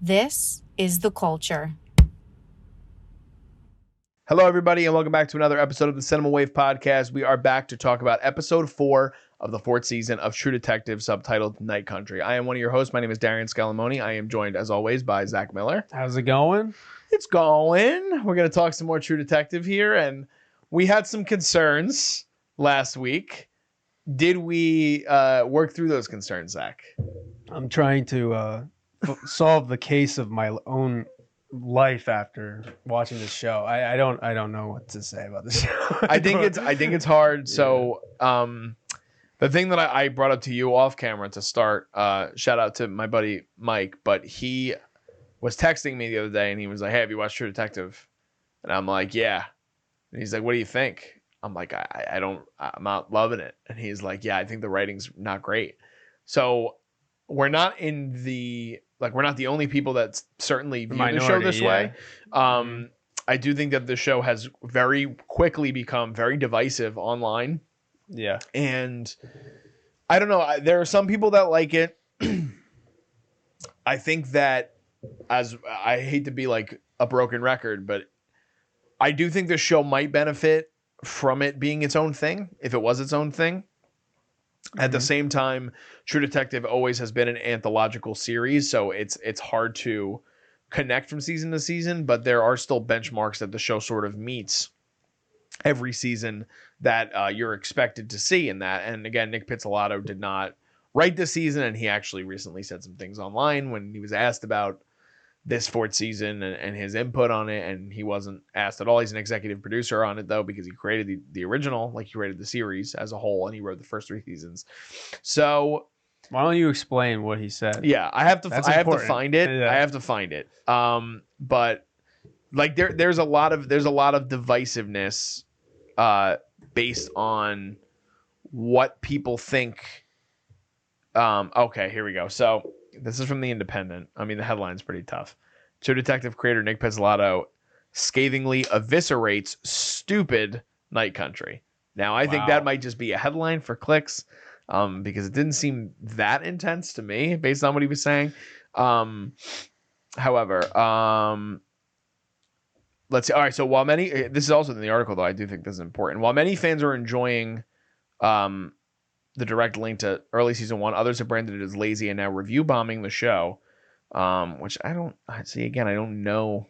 This is The Culture. Hello, everybody, and welcome back to another episode of the Cinema Wave Podcast. We are back to talk about episode 4 of the 4th season of True Detective, subtitled Night Country. I am one of your hosts. My name is Darian Zach. I am joined, as always, by Zach Miller. How's it going? It's going. We're going to talk some more True Detective here, and we had some concerns last week. Did we work through those concerns, Zach? I'm trying to solve the case of my own life after watching this show. I don't know what to say about this show. I think it's hard. So the thing that I brought up to you off camera to start, shout out to my buddy Mike, but he was texting me the other day and he was like, "Hey, have you watched True Detective?" And I'm like, "Yeah." And he's like, "What do you think?" I'm like, I'm not loving it. And he's like, "Yeah, I think the writing's not great." So we're not we're not the only people that certainly view the show this way. I do think that the show has very quickly become very divisive online. Yeah. And I don't know. There are some people that like it. I think that, as I hate to be like a broken record, but I do think the show might benefit from it being its own thing, if it was its own thing. At the same time, True Detective always has been an anthological series, so it's hard to connect from season to season, but there are still benchmarks that the show sort of meets every season that you're expected to see in that. And again, Nick Pizzolatto did not write this season, and he actually recently said some things online when he was asked about this 4th season and his input on it, and he wasn't asked at all. He's an executive producer on it, though, because he created the original, like he created the series as a whole, and he wrote the first 3 seasons. So why don't you explain what he said? Yeah, I have to find it. Yeah. I have to find it. But like there's a lot of divisiveness based on what people think. Okay, here we go. So this is from The Independent. I mean, the headline's pretty tough. True Detective creator Nick Pizzolatto scathingly eviscerates stupid Night Country. Now, I think that might just be a headline for clicks, because it didn't seem that intense to me based on what he was saying. However, let's see. All right, so while this is also in the article, though, I do think this is important. While many fans are enjoying the direct link to early season 1, others have branded it as lazy and now review bombing the show, which I don't know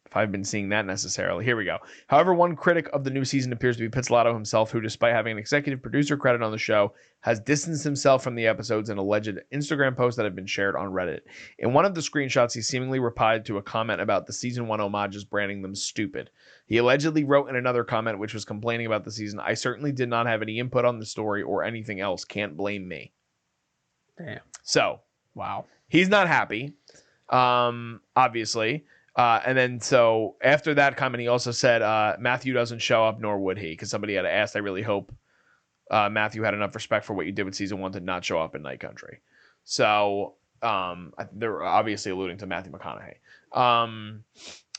if I've been seeing that necessarily. Here we go. However, one critic of the new season appears to be Pizzolatto himself, who, despite having an executive producer credit on the show, has distanced himself from the episodes in alleged Instagram posts that have been shared on Reddit. In one of the screenshots, he seemingly replied to a comment about the season 1 homages, branding them stupid. He allegedly wrote in another comment, which was complaining about the season, "I certainly did not have any input on the story or anything else. Can't blame me." Damn. So, wow. He's not happy, obviously. And then so after that comment, he also said Matthew doesn't show up, nor would he, because somebody had asked. I really hope Matthew had enough respect for what you did with season 1 to not show up in Night Country. So they're obviously alluding to Matthew McConaughey.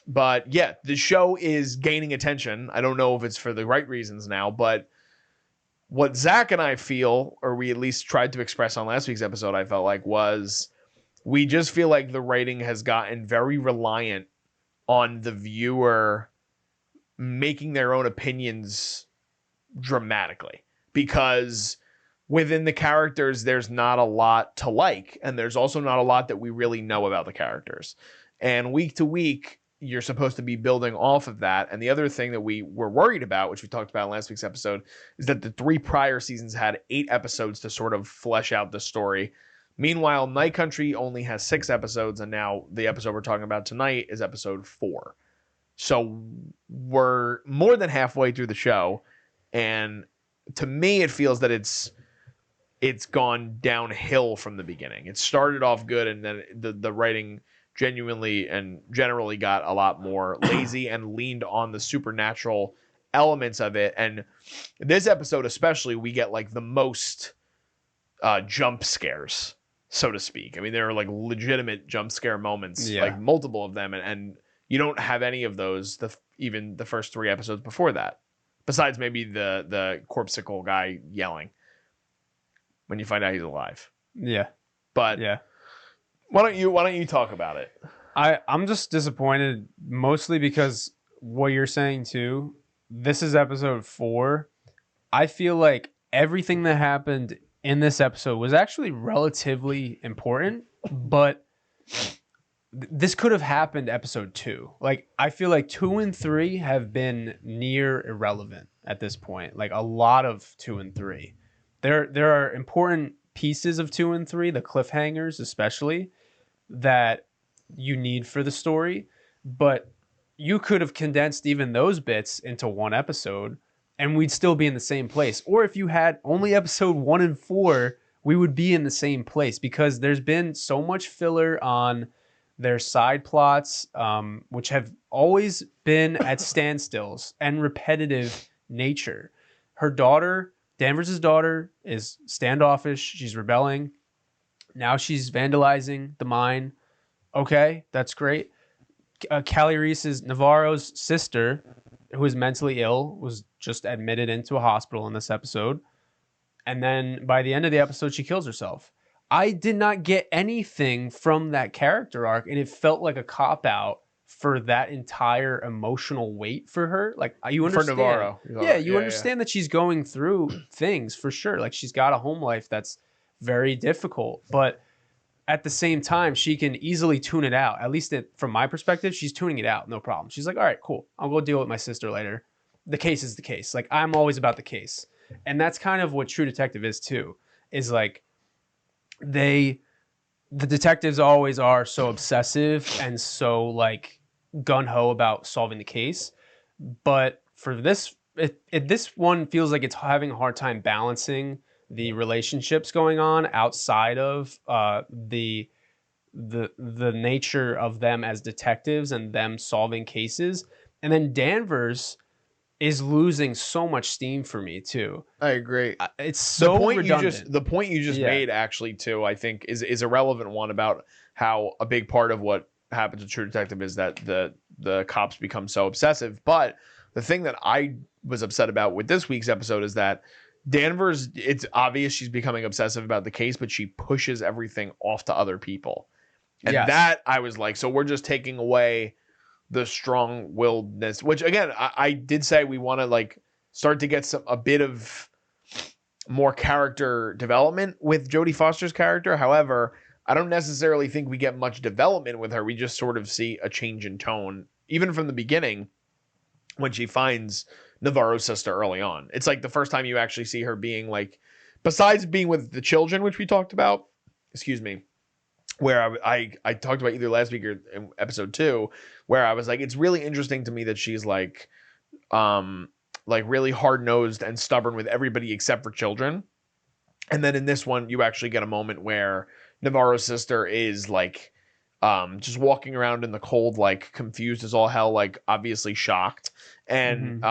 But yeah, the show is gaining attention. I don't know if it's for the right reasons now, but what Zach and I feel, or we at least tried to express on last week's episode, I felt like, was we just feel like the writing has gotten very reliant on the viewer making their own opinions dramatically, because within the characters, there's not a lot to like. And there's also not a lot that we really know about the characters. And week to week, you're supposed to be building off of that. And the other thing that we were worried about, which we talked about in last week's episode, is that the 3 prior seasons had 8 episodes to sort of flesh out the story. Meanwhile, Night Country only has 6 episodes, and now the episode we're talking about tonight is episode 4. So we're more than halfway through the show, and to me, it feels that it's gone downhill from the beginning. It started off good, and then the writing genuinely and generally got a lot more lazy and leaned on the supernatural elements of it. And this episode especially, we get like the most jump scares, so to speak. I mean, there are like legitimate jump scare moments, like multiple of them, and you don't have any of those even the first 3 episodes before that, besides maybe the corpsicle guy yelling when you find out he's alive. Yeah. But Why don't you talk about it? I'm just disappointed mostly because what you're saying too. This is episode 4. I feel like everything that happened in this episode was actually relatively important, but this could have happened episode 2. Like, I feel like 2 and 3 have been near irrelevant at this point. Like, a lot of 2 and 3. There are important pieces of 2 and 3, the cliffhangers especially, that you need for the story, but you could have condensed even those bits into one episode and we'd still be in the same place. Or if you had only episode 1 and 4, we would be in the same place because there's been so much filler on their side plots, which have always been at standstills and repetitive nature. Her daughter, Danvers' daughter, is standoffish. She's rebelling. Now she's vandalizing the mine. Okay, that's great. Callie Reis's Navarro's sister, who is mentally ill, was just admitted into a hospital in this episode. And then by the end of the episode, she kills herself. I did not get anything from that character arc, and it felt like a cop-out for that entire emotional weight for her. Like, you understand. For Navarro. Yeah, you understand that she's going through things for sure. Like, she's got a home life that's very difficult, but at the same time, she can easily tune it out. At least from my perspective, she's tuning it out. No problem. She's like, all right, cool. I'll go deal with my sister later. The case is the case. Like, I'm always about the case. And that's kind of what True Detective is too, is like the detectives always are so obsessive and so like gung-ho about solving the case. But for this, this one feels like it's having a hard time balancing the relationships going on outside of the nature of them as detectives and them solving cases. And then Danvers is losing so much steam for me too. I agree. It's so redundant. The point you just made actually too, I think is a relevant one about how a big part of what happens to True Detective is that the cops become so obsessive. But the thing that I was upset about with this week's episode is that Danvers, it's obvious she's becoming obsessive about the case, but she pushes everything off to other people. And that I was like, so we're just taking away the strong-willedness, which again, I did say we want to like start to get a bit of more character development with Jodie Foster's character. However, I don't necessarily think we get much development with her. We just sort of see a change in tone, even from the beginning when she finds Navarro's sister early on. It's like the first time you actually see her being like, besides being with the children, which we talked about, where I talked about either last week or in episode 2, where I was like, it's really interesting to me that she's like really hard-nosed and stubborn with everybody except for children. And then in this one, you actually get a moment where Navarro's sister is like just walking around in the cold, like confused as all hell, like obviously shocked. And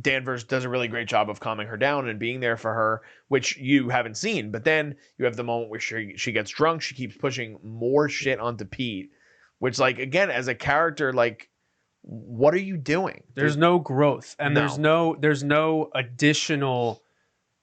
Danvers does a really great job of calming her down and being there for her, which you haven't seen. But then you have the moment where she gets drunk. She keeps pushing more shit onto Pete, which, like, again, as a character, like, what are you doing? There's no growth, and there's no additional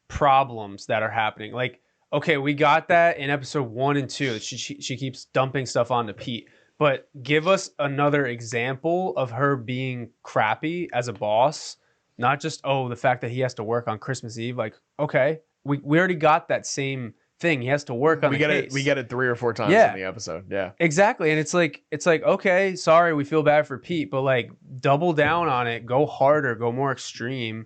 problems that are happening. Like, okay, we got that in episode 1 and 2. She keeps dumping stuff onto Pete. But give us another example of her being crappy as a boss. Not just, the fact that he has to work on Christmas Eve. Like, okay, we already got that same thing. He has to work on the case. We get it 3 or 4 times in the episode. Yeah, exactly. And it's like, okay, sorry, we feel bad for Pete, but like, double down on it. Go harder. Go more extreme.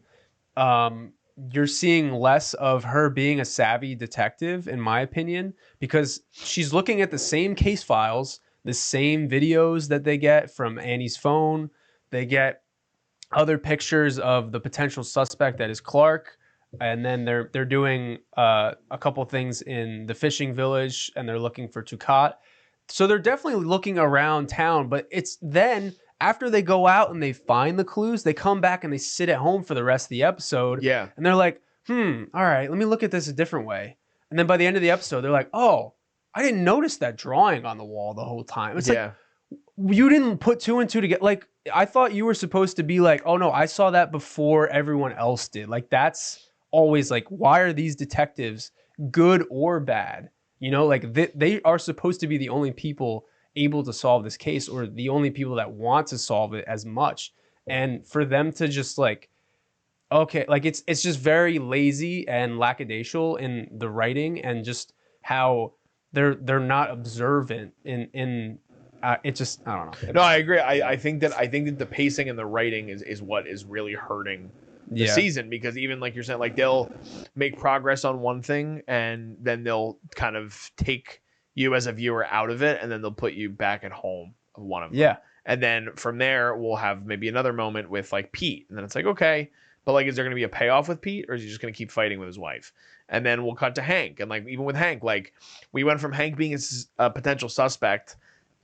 You're seeing less of her being a savvy detective, in my opinion, because she's looking at the same case files, the same videos that they get from Annie's phone. They get other pictures of the potential suspect that is Clark, and then they're doing a couple things in the fishing village, and they're looking for Tucat. So they're definitely looking around town, but it's then after they go out and they find the clues, they come back and they sit at home for the rest of the episode. Yeah, and they're like, all right, let me look at this a different way. And then by the end of the episode, they're like, oh, I didn't notice that drawing on the wall the whole time. It's like, you didn't put 2 and 2 together. Like, I thought you were supposed to be like, oh no, I saw that before everyone else did. Like, that's always like, why are these detectives good or bad? You know, like they are supposed to be the only people able to solve this case, or the only people that want to solve it as much. And for them to just like, okay, like it's just very lazy and lackadaisical in the writing, and just how they're not observant in it just, I don't know. No, I agree. I think that the pacing and the writing is what is really hurting the season, because even like you're saying, like they'll make progress on one thing and then they'll kind of take you as a viewer out of it, and then they'll put you back at home of one of them. Yeah. And then from there we'll have maybe another moment with like Pete, and then it's like, okay, but like, is there going to be a payoff with Pete, or is he just going to keep fighting with his wife? And then we'll cut to Hank, and like even with Hank, like we went from Hank being a potential suspect,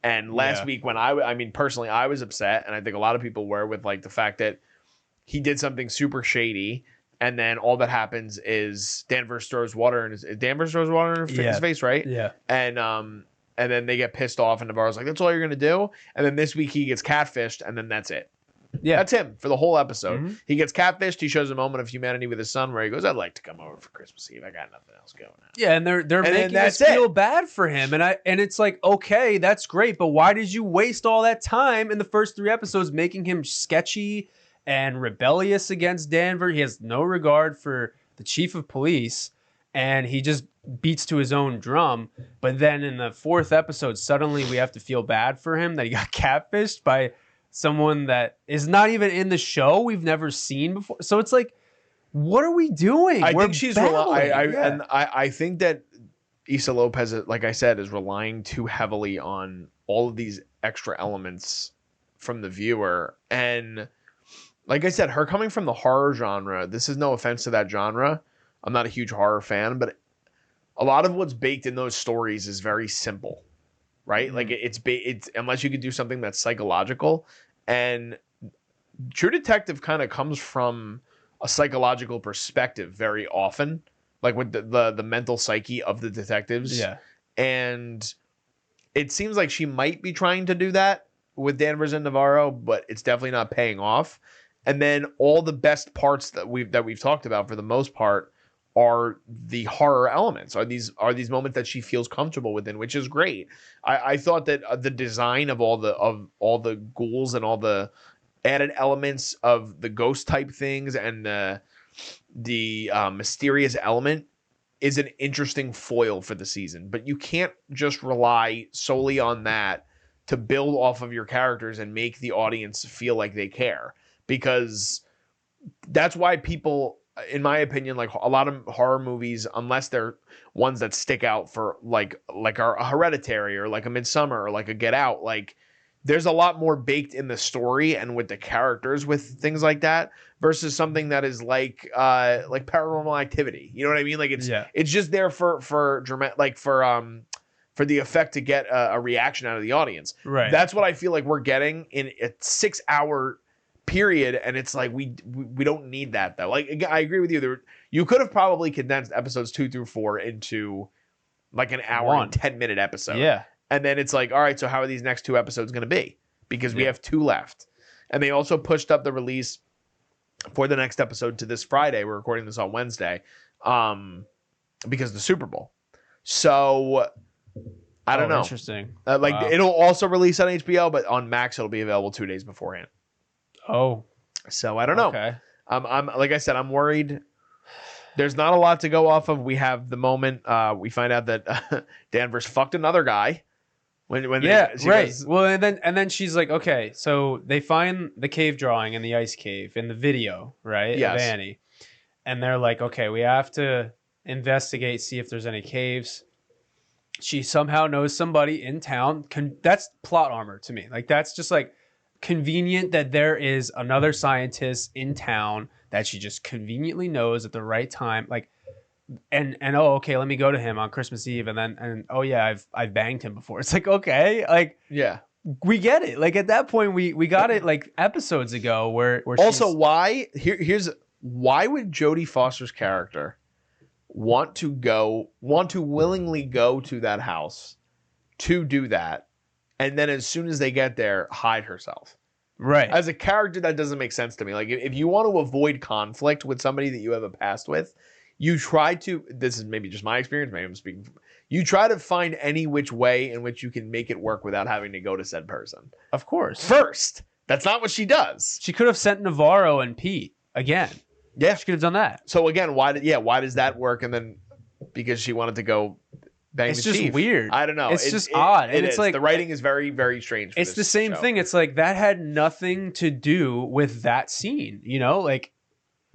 and last week when I mean personally I was upset, and I think a lot of people were, with like the fact that he did something super shady, and then all that happens is Danvers throws water in his face, right? Yeah. And then they get pissed off, and Navarro's like, that's all you're gonna do? And then this week he gets catfished, and then that's it. Yeah. That's him for the whole episode. Mm-hmm. He gets catfished. He shows a moment of humanity with his son where he goes, I'd like to come over for Christmas Eve. I got nothing else going on. Yeah, and they're making us feel bad for him. And it's like, okay, that's great, but why did you waste all that time in the first 3 episodes making him sketchy and rebellious against Danvers? He has no regard for the chief of police, and he just beats to his own drum. But then in the 4th episode, suddenly we have to feel bad for him that he got catfished by someone that is not even in the show, we've never seen before. So it's like, what are we doing? I think she's I think that Issa Lopez, like I said, is relying too heavily on all of these extra elements from the viewer. And like I said, her coming from the horror genre, this is no offense to that genre. I'm not a huge horror fan, but a lot of what's baked in those stories is very simple. Right? Mm-hmm. Like it's unless you could do something that's psychological, and True Detective kind of comes from a psychological perspective very often, like with the mental psyche of the detectives. Yeah. And it seems like she might be trying to do that with Danvers and Navarro, but it's definitely not paying off. And then all the best parts that we've talked about, for the most part, are the horror elements, are these moments that she feels comfortable within, which is great. I thought that the design of all the ghouls and all the added elements of the ghost type things and the mysterious element is an interesting foil for the season, but you can't just rely solely on that to build off of your characters and make the audience feel like they care, because that's why people, in my opinion, like a lot of horror movies, unless they're ones that stick out for like a Hereditary or like a Midsummer or like a Get Out, like there's a lot more baked in the story and with the characters with things like that versus something that is like Paranormal Activity. You know what I mean? Like it's just there for dramatic, like for the effect to get a reaction out of the audience. Right. That's what I feel like we're getting in a 6-hour period, and it's like we don't need that though. Like I agree with you. You could have probably condensed episodes 2 through 4 into like an hour and 10-minute episode. Yeah. And then it's like, all right, so how are these next 2 episodes going to be? Because we have 2 left. And they also pushed up the release for the next episode to this Friday. We're recording this on Wednesday, because of the Super Bowl. So I don't know. Interesting. It'll also release on HBO, but on Max it'll be available 2 days beforehand. Oh, so I don't know. Okay. I'm like I said, I'm worried. There's not a lot to go off of. We have the moment we find out that Danvers fucked another guy. Right. Goes, well, and then she's like, okay, so they find the cave drawing in the ice cave in the video, right? Yes. Of Annie, and they're like, okay, we have to investigate, see if there's any caves. She somehow knows somebody in town. That's plot armor to me. Like that's just like convenient that there is another scientist in town that she just conveniently knows at the right time. Like, and oh, okay, let me go to him on Christmas Eve, and oh yeah, I've banged him before. It's like, okay, like yeah, we get it. Like at that point, we got it like episodes ago. Where also here's why would Jodie Foster's character want to willingly go to that house to do that, and then as soon as they get there, hide herself. Right. As a character, that doesn't make sense to me. Like if you want to avoid conflict with somebody that you have a past with, you try to. This is maybe just my experience. Maybe I'm speaking. You try to find any which way in which you can make it work without having to go to said person. Of course. First, that's not what she does. She could have sent Navarro and Pete again. Yeah. She could have done that. So again, why does that work? And then because she wanted to go bang It's the just chief. Weird. I don't know. It's just odd. It And it's is. like the writing is very, very strange. It's the same thing. It's like that had nothing to do with that scene, you know? Like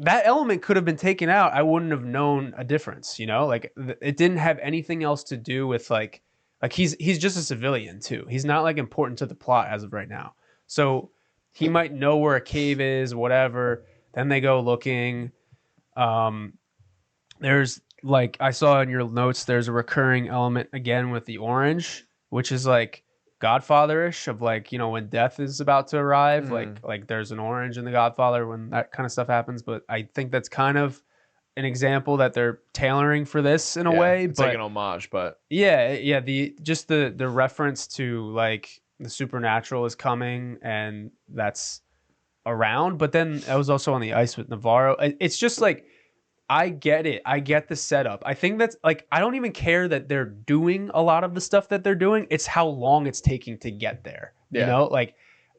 that element could have been taken out. I wouldn't have known a difference, you know? Like it didn't have anything else to do with like he's just a civilian too. He's not like important to the plot as of right now. So he might know where a cave is, whatever. Then they go looking. There's like I saw in your notes, there's a recurring element again with the orange, which is like Godfather-ish of like, you know, when death is about to arrive, like there's an orange in the Godfather when that kind of stuff happens. But I think that's kind of an example that they're tailoring for this in a way. It's but like an homage, but yeah, the reference to like the supernatural is coming and that's around. But then I was also on the ice with Navarro. It's just like I get it. I get the setup. I think that's like I don't even care that they're doing a lot of the stuff that they're doing. It's how long it's taking to get there. Yeah. You know, like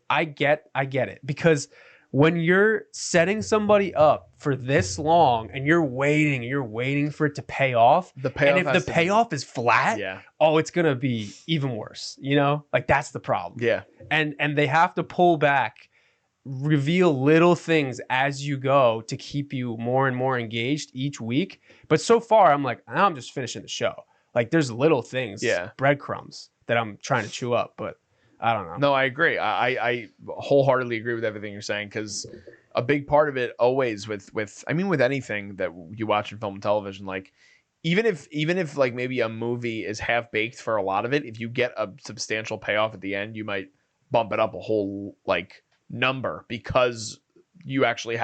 I get it because when you're setting somebody up for this long and you're waiting for it to pay off, the payoff and if the payoff is flat, it's gonna be even worse. You know, like that's the problem. Yeah, and they have to pull back, reveal little things as you go to keep you more and more engaged each week. But so far, I'm like, I'm just finishing the show. Like there's little things, breadcrumbs that I'm trying to chew up, but I don't know. No, I agree. I wholeheartly agree with everything you're saying because a big part of it always with anything that you watch in film and television, like even if like maybe a movie is half baked for a lot of it, if you get a substantial payoff at the end, you might bump it up a whole like number because you actually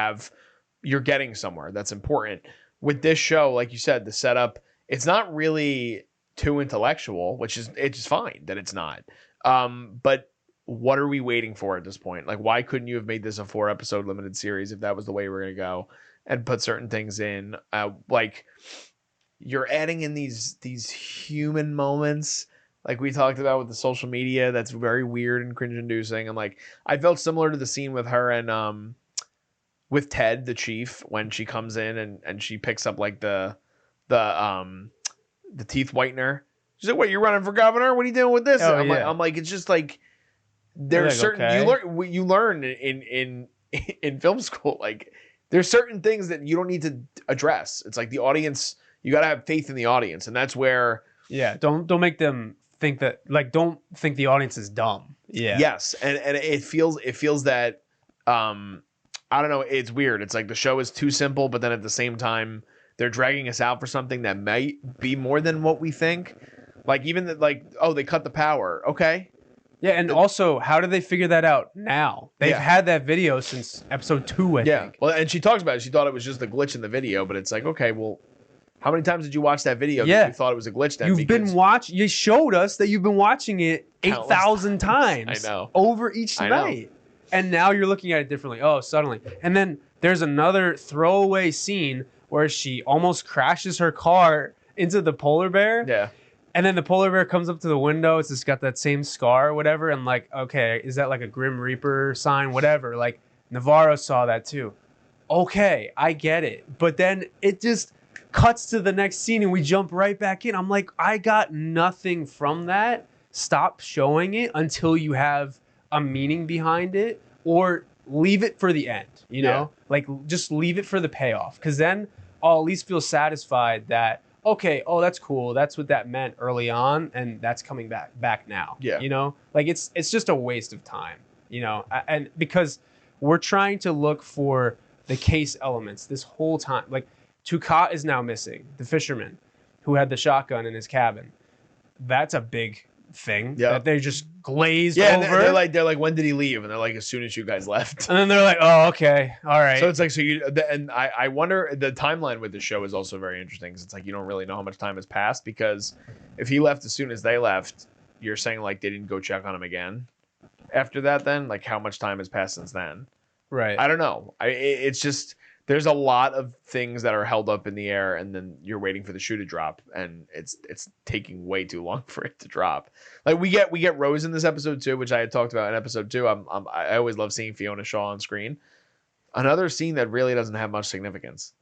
you're getting somewhere that's important. With this show, like you said, the setup, it's not really too intellectual, it's fine that it's not. But what are we waiting for at this point? Like, why couldn't you have made this a 4-episode limited series if that was the way we're going to go and put certain things in? Like you're adding in these human moments like we talked about with the social media. That's very weird and cringe inducing. And like, I felt similar to the scene with her and, with Ted, the chief, when she comes in and she picks up like the teeth whitener. She's like, "Wait, you're running for governor? What are you doing with this?" I'm like, it's just like there's certain you learn in film school. Like there's certain things that you don't need to address. It's like the audience, you got to have faith in the audience, and that's where don't make them think that don't think the audience is dumb. Yeah. Yes, and it feels that I don't know. It's weird. It's like the show is too simple, but then at the same time, they're dragging us out for something that might be more than what we think. Like even they cut the power. Okay. Yeah, and also, how did they figure that out now? They've had that video since episode 2, I think. Well, and she talks about it. She thought it was just a glitch in the video, but it's like, okay, well, how many times did you watch that video that you thought it was a glitch then? You showed us that you've been watching it 8,000 times. I know. Over each night. And now you're looking at it differently. Oh, suddenly. And then there's another throwaway scene where she almost crashes her car into the polar bear. Yeah. And then the polar bear comes up to the window. It's just got that same scar or whatever. And like, okay, is that like a Grim Reaper sign? Whatever. Like, Navarro saw that too. Okay, I get it. But then it just cuts to the next scene and we jump right back in. I'm like, I got nothing from that. Stop showing it until you have a meaning behind it, or leave it for the end, you know? Like, just leave it for the payoff. Because then I'll at least feel satisfied that, okay, oh, that's cool. That's what that meant early on, and that's coming back now. Yeah. You know? Like, it's just a waste of time, you know? And because we're trying to look for the case elements this whole time. Like, Tucat is now missing, the fisherman who had the shotgun in his cabin. That's a big thing that they just glazed over. And they're like, when did he leave? And they're like, as soon as you guys left. And then they're like, oh, okay, all right. So it's like, and I wonder, the timeline with the show is also very interesting because it's like you don't really know how much time has passed, because if he left as soon as they left, you're saying like they didn't go check on him again after that. Then like how much time has passed since then? Right. I don't know. It's just there's a lot of things that are held up in the air, and then you're waiting for the shoe to drop, and it's taking way too long for it to drop. Like we get Rose in this episode too, which I had talked about in episode 2. I always love seeing Fiona Shaw on screen. Another scene that really doesn't have much significance.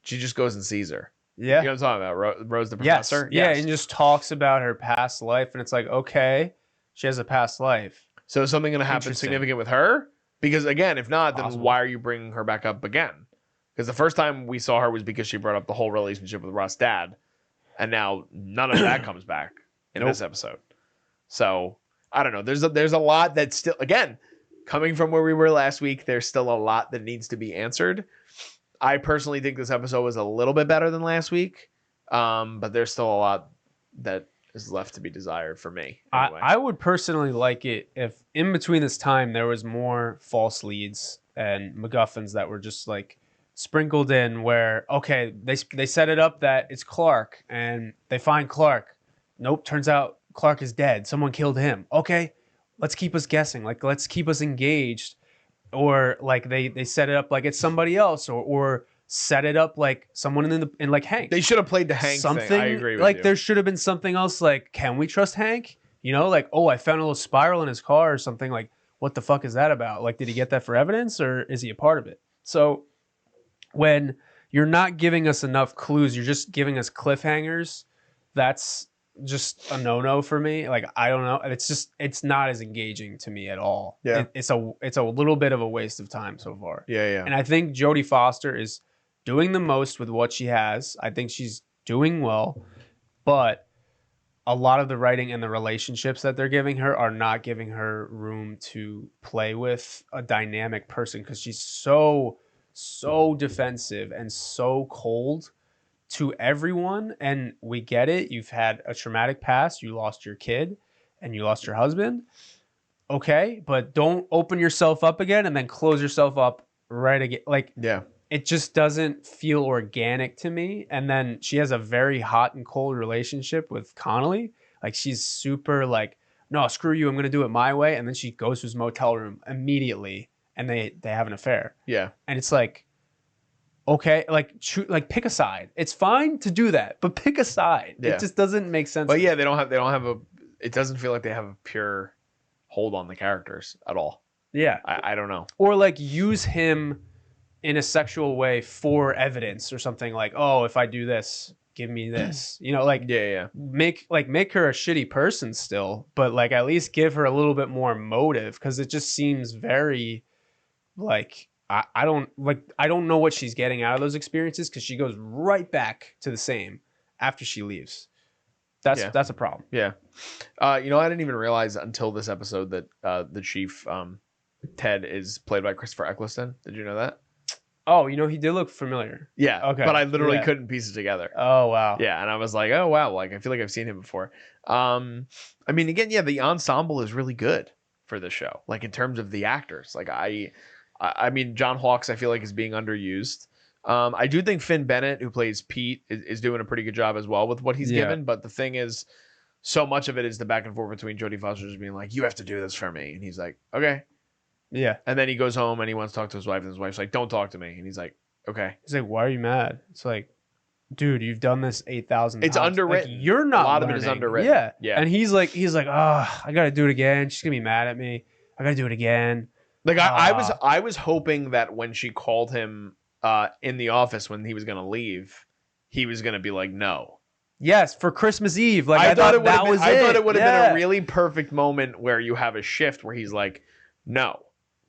She just goes and sees her. Yeah. You know what I'm talking about? Rose the professor? Yes. Yeah, and just talks about her past life, and it's like, okay, she has a past life. So is something going to happen significant with her? Because again, if not, then why are you bringing her back up again? Because the first time we saw her was because she brought up the whole relationship with Russ' dad, and now none of that comes back in this episode. So I don't know. There's a lot that still, again, coming from where we were last week, there's still a lot that needs to be answered. I personally think this episode was a little bit better than last week, but there's still a lot that is left to be desired for me. Anyway. I would personally like it if in between this time there was more false leads and MacGuffins that were just like sprinkled in where, okay, they set it up that it's Clark and they find Clark. Nope, turns out Clark is dead. Someone killed him. Okay, let's keep us guessing. Like, let's keep us engaged. Or like they set it up like it's somebody else, or set it up like someone in like Hank. They should have played the Hank thing. I agree with you. Like there should have been something else. Like, can we trust Hank? You know, like, oh, I found a little spiral in his car or something. Like, what the fuck is that about? Like, did he get that for evidence or is he a part of it? So when you're not giving us enough clues, you're just giving us cliffhangers. That's just a no-no for me. Like, I don't know. It's not as engaging to me at all. Yeah. It's a little bit of a waste of time so far. Yeah. And I think Jodie Foster is doing the most with what she has. I think she's doing well, but a lot of the writing and the relationships that they're giving her are not giving her room to play with a dynamic person because she's so defensive and so cold to everyone. And we get it. You've had a traumatic past. You lost your kid and you lost your husband. Okay, but don't open yourself up again and then close yourself up right again. Like, yeah. It just doesn't feel organic to me. And then she has a very hot and cold relationship with Connolly. Like, she's super like, no, screw you. I'm going to do it my way. And then she goes to his motel room immediately and they have an affair. Yeah. And it's like, okay, like pick a side. It's fine to do that, but pick a side. Yeah. It just doesn't make sense. But yeah, they don't have it doesn't feel like they have a pure hold on the characters at all. Yeah. I don't know. Or like use him in a sexual way for evidence or something like, oh, if I do this, give me this. You know, like make her a shitty person still, but like at least give her a little bit more motive because it just seems very like I don't know what she's getting out of those experiences because she goes right back to the same after she leaves. That's a problem. Yeah. I didn't even realize until this episode that the chief Ted is played by Christopher Eccleston. Did you know that? Oh, he did look familiar. Yeah. Okay. But I literally couldn't piece it together. Oh, wow. Yeah. And I was like, oh, wow. Like, I feel like I've seen him before. I mean, again, yeah, the ensemble is really good for this show. Like, in terms of the actors. Like, I mean, John Hawkes, I feel like, is being underused. I do think Finn Bennett, who plays Pete, is doing a pretty good job as well with what he's given. But the thing is, so much of it is the back and forth between Jodie Foster just being like, you have to do this for me. And he's like, okay. Yeah. And then he goes home and he wants to talk to his wife. And his wife's like, don't talk to me. And he's like, okay. He's like, why are you mad? It's like, dude, you've done this 8,000 times. It's underwritten. Like, you're not A lot learning. of it is underwritten. Yeah. Yeah. And he's like, oh, I got to do it again. She's going to be mad at me. I got to do it again. Like, I was hoping that when she called him in the office when he was going to leave, he was going to be like, no. Yes, for Christmas Eve. Like, I thought it would have been a really perfect moment where you have a shift where he's like, no.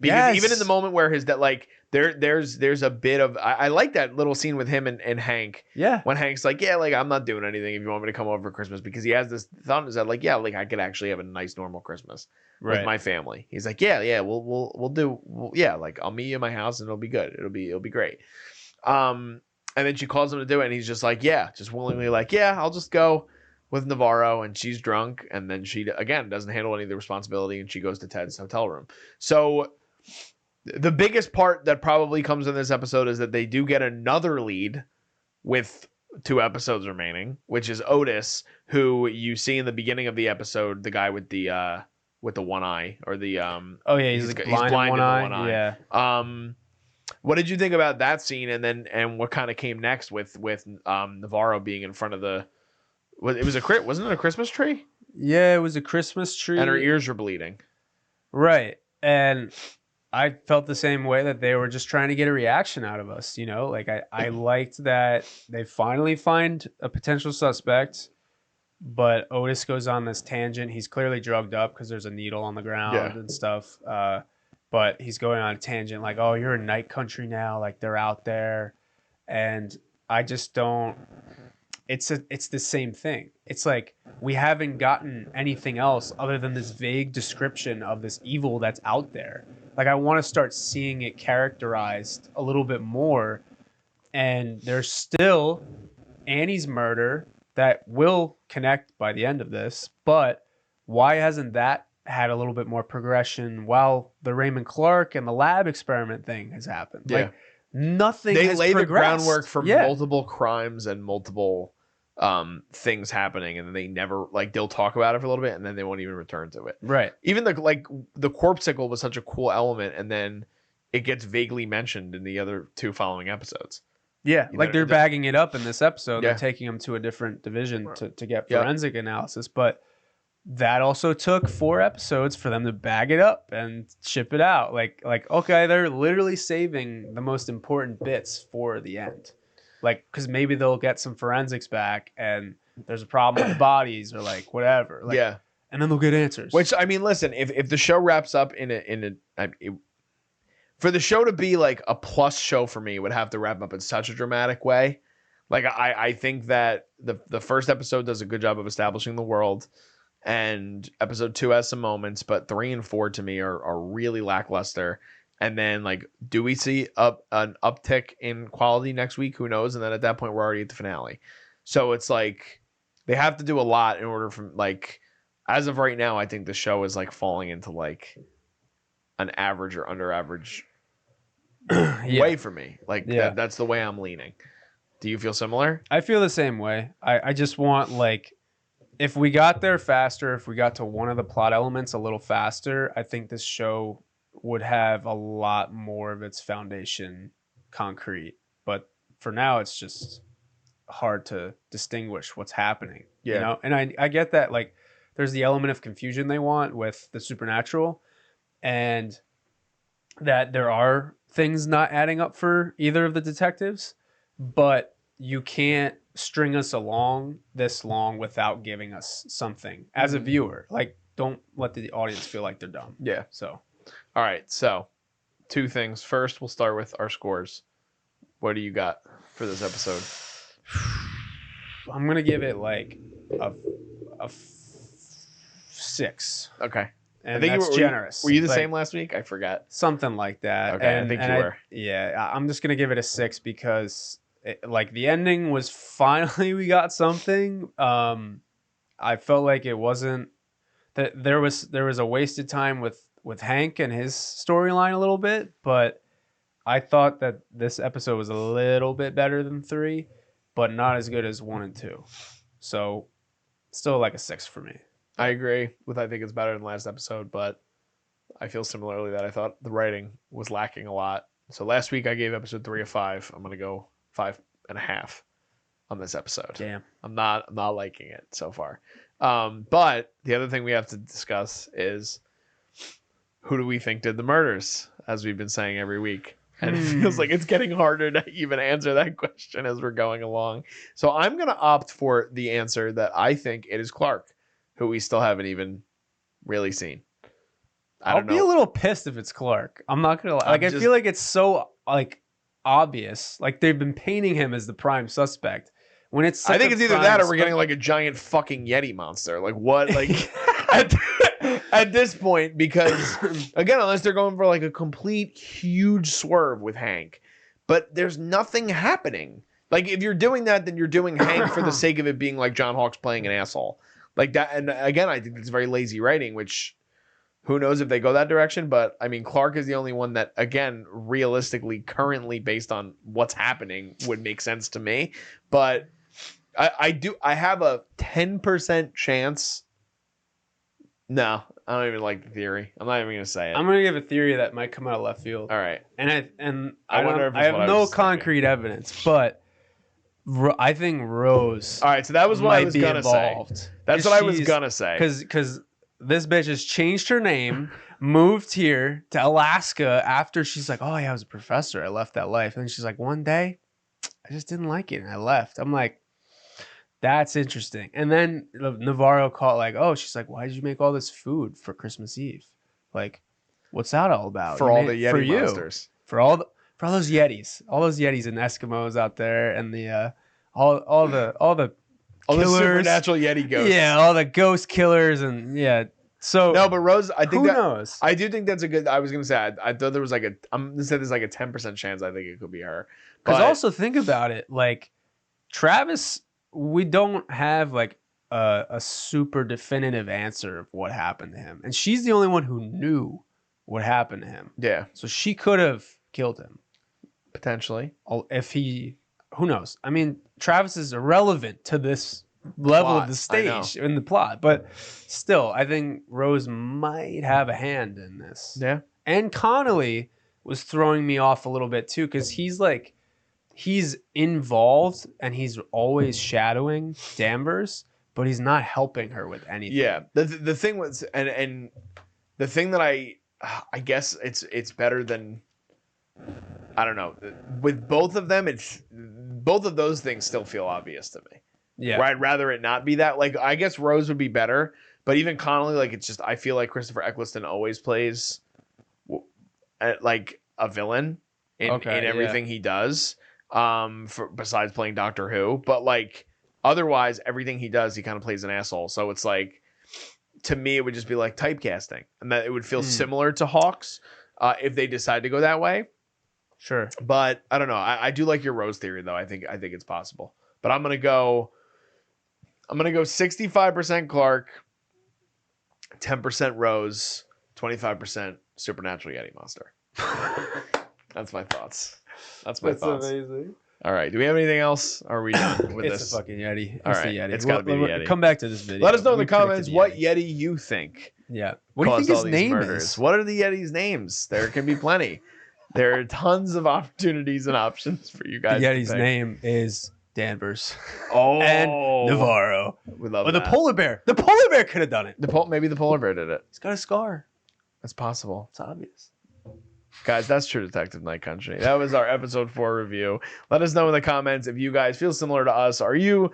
Because even in the moment where there's a bit of I like that little scene with him and Hank. Yeah. When Hank's like, yeah, like I'm not doing anything if you want me to come over for Christmas, because he has this thought in his head like, yeah, like I could actually have a nice normal Christmas with my family. He's like, yeah, like I'll meet you at my house and it'll be good. It'll be great. And then she calls him to do it and he's just like, yeah, just willingly like, yeah, I'll just go with Navarro, and she's drunk, and then she again doesn't handle any of the responsibility and she goes to Ted's hotel room. So the biggest part that probably comes in this episode is that they do get another lead with 2 episodes remaining, which is Otis, who you see in the beginning of the episode, the guy with the one eye, or the he's blind in one eye. Yeah. What did you think about that scene, and what kind of came next with Navarro being in front of the? It was wasn't it a Christmas tree? Yeah, it was a Christmas tree, And her ears were bleeding. right? And I felt the same way, that they were just trying to get a reaction out of us. Like I liked that they finally find a potential suspect, but Otis goes on this tangent. He's clearly drugged up because there's a needle on the ground and stuff. But he's going on a tangent like, "Oh, you're in night country now. Like they're out there," and I just don't. It's the same thing. It's like we haven't gotten anything else other than this vague description of this evil that's out there. Like I want to start seeing it characterized a little bit more. And there's still Annie's murder that will connect by the end of this, but why hasn't that had a little bit more progression while the Raymond Clark and the lab experiment thing has happened? Yeah. Like nothing They has lay the progressed. groundwork for multiple crimes and multiple things happening, and then they never, like, they'll talk about it for a little bit and then they won't even return to it. Right. Even the corpsicle was such a cool element, and then it gets vaguely mentioned in the other two following episodes. Yeah, like they're bagging it up in this episode. Yeah. They're taking them to a different division to get forensic analysis. But that also took 4 episodes for them to bag it up and ship it out. Like okay, they're literally saving the most important bits for the end. Like, because maybe they'll get some forensics back and there's a problem with the bodies or like whatever. Like, Yeah. And then they'll get answers. Which, I mean, listen, if the show wraps up for the show to be like a plus show for me, it would have to wrap up in such a dramatic way. Like I think that the first episode does a good job of establishing the world, and episode 2 has some moments, but 3 and 4 to me are really lackluster. And then, like, do we see an uptick in quality next week? Who knows? And then at that point, we're already at the finale. So it's like they have to do a lot in order for, like, as of right now, I think the show is like falling into like an average or under average way for me. Like that's the way I'm leaning. Do you feel similar? I feel the same way. I just want, like, if we got there faster, if we got to one of the plot elements a little faster, I think this show would have a lot more of its foundation concrete. But for now, it's just hard to distinguish what's happening. Yeah. You know? And I get that, like, there's the element of confusion they want with the supernatural, and that there are things not adding up for either of the detectives, but you can't string us along this long without giving us something as a viewer. Like, don't let the audience feel like they're dumb. Yeah. So, all right. So 2 things. First, we'll start with our scores. What do you got for this episode? I'm going to give it like a 6. Okay. And I think that's generous. Were you the like, same last week? I forgot. Something like that. Okay, I think you were. I'm just going to give it a 6 because like the ending was finally we got something. I felt like it wasn't that there was a wasted time with Hank and his storyline a little bit, but I thought that this episode was a little bit better than 3, but not as good as 1 and 2. So still like a 6 for me. I agree with, I think it's better than last episode, but I feel similarly that I thought the writing was lacking a lot. So last week I gave episode 3 a 5. I'm going to go 5.5 on this episode. Damn. I'm not liking it so far. But the other thing we have to discuss is, who do we think did the murders, as we've been saying every week? And it feels like it's getting harder to even answer that question as we're going along. So I'm going to opt for the answer that I think it is Clark, who we still haven't even really seen. I'll be a little pissed if it's Clark. I'm not going to lie. Like, I feel like it's so, like, obvious. Like, they've been painting him as the prime suspect. When it's I think it's either that or we're getting, like, a giant fucking Yeti monster. Like, what? Like, at this point, because, again, unless they're going for, like, a complete huge swerve with Hank. But there's nothing happening. Like, if you're doing that, then you're doing Hank for the sake of it being like John Hawkes playing an asshole. Like that, and again, I think it's very lazy writing, which who knows if they go that direction. But I mean, Clark is the only one that, again, realistically, currently, based on what's happening, would make sense to me. But I have a 10% chance No, I don't even like the theory. I'm not even gonna say it. I'm gonna give a theory that might come out of left field. All right. And I wonder if it's I have what I was no just thinking. concrete evidence, but I think Rose All right. So that was what I might was be gonna say. involved. That's what I was gonna say. Because this bitch has changed her name, moved here to Alaska after she's like, oh yeah, I was a professor. I left that life. And she's like, one day, I just didn't like it and I left. I'm like, that's interesting. And then Navarro called like, oh, she's like, why did you make all this food for Christmas Eve? Like, what's that all about? For You all made the it for Yeti you. monsters. For all those Yetis, and Eskimos out there, and the all the All the killers. supernatural Yeti ghosts. Yeah, all the ghost killers, and yeah. So No, but Rose, I think who that knows? I do think that's a good. I was gonna say I thought there was like a. I'm gonna say there's like a 10% chance. I think it could be her. Because But also think about it, like Travis, we don't have like a super definitive answer of what happened to him, and she's the only one who knew what happened to him. yeah, So she could have killed him potentially. if he. Who knows? I mean, Travis is irrelevant to this level Plot, of the I know. stage in the plot, but still, I think Rose might have a hand in this. Yeah. And Connolly was throwing me off a little bit too, because he's involved and he's always shadowing Danvers, but he's not helping her with anything. Yeah. The thing was, and the thing that I guess it's better than. I don't know. With both of them, both of those things still feel obvious to me. Yeah. Where I'd rather it not be that. Like, I guess Rose would be better, but even Connolly, like, it's just I feel like Christopher Eccleston always plays like a villain in everything he does. Besides playing Doctor Who, but like otherwise, everything he does, he kind of plays an asshole. So it's like, to me, it would just be like typecasting, and that it would feel similar to Hawks if they decide to go that way. Sure. But I don't know. I do like your Rose theory though. I think it's possible. But I'm gonna go 65% Clark, 10% Rose, 25% supernatural Yeti monster. That's my thoughts. That's my thoughts. Amazing. All right. Do we have anything else? Or are we done with It's this? a fucking Yeti. All It's right. the Yeti. It's gotta be the Yeti. Come back to this video. Let us know in We the comments predicted what the Yeti you think. Yeah. What do you caused think all his these name murders. is? What are the Yeti's names? There can be plenty. There are tons of opportunities and options for you The guys. Yeti's to pick. name is Danvers. Oh, And Navarro. We love Or the that. polar bear. The polar bear could have done it. Maybe the polar bear did it. He's got a scar. That's possible. It's obvious. Guys, that's True Detective Night Country. That was our episode 4 review. Let us know in the comments if you guys feel similar to us. Are you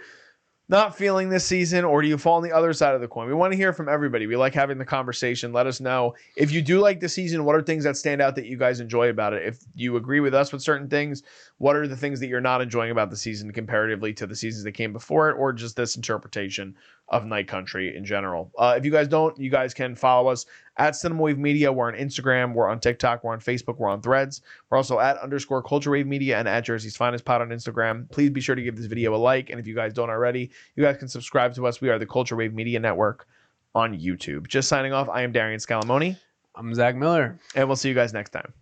not feeling this season, or do you fall on the other side of the coin? We want to hear from everybody. We like having the conversation. Let us know if you do like the season. What are things that stand out that you guys enjoy about it? If you agree with us with certain things, what are the things that you're not enjoying about the season comparatively to the seasons that came before it, or just this interpretation of Night Country in general? If you guys don't, you guys can follow us at Cinema Wave Media. We're on Instagram, we're on TikTok, we're on Facebook, we're on Threads. We're also at _Culture Wave Media and at Jersey's Finest Pod on Instagram. Please be sure to give this video a like, and if you guys don't already, you guys can subscribe to us. We are the Culture Wave Media Network on YouTube. Just signing off, I am Darian Scalamoni. I'm Zach Miller. And we'll see you guys next time.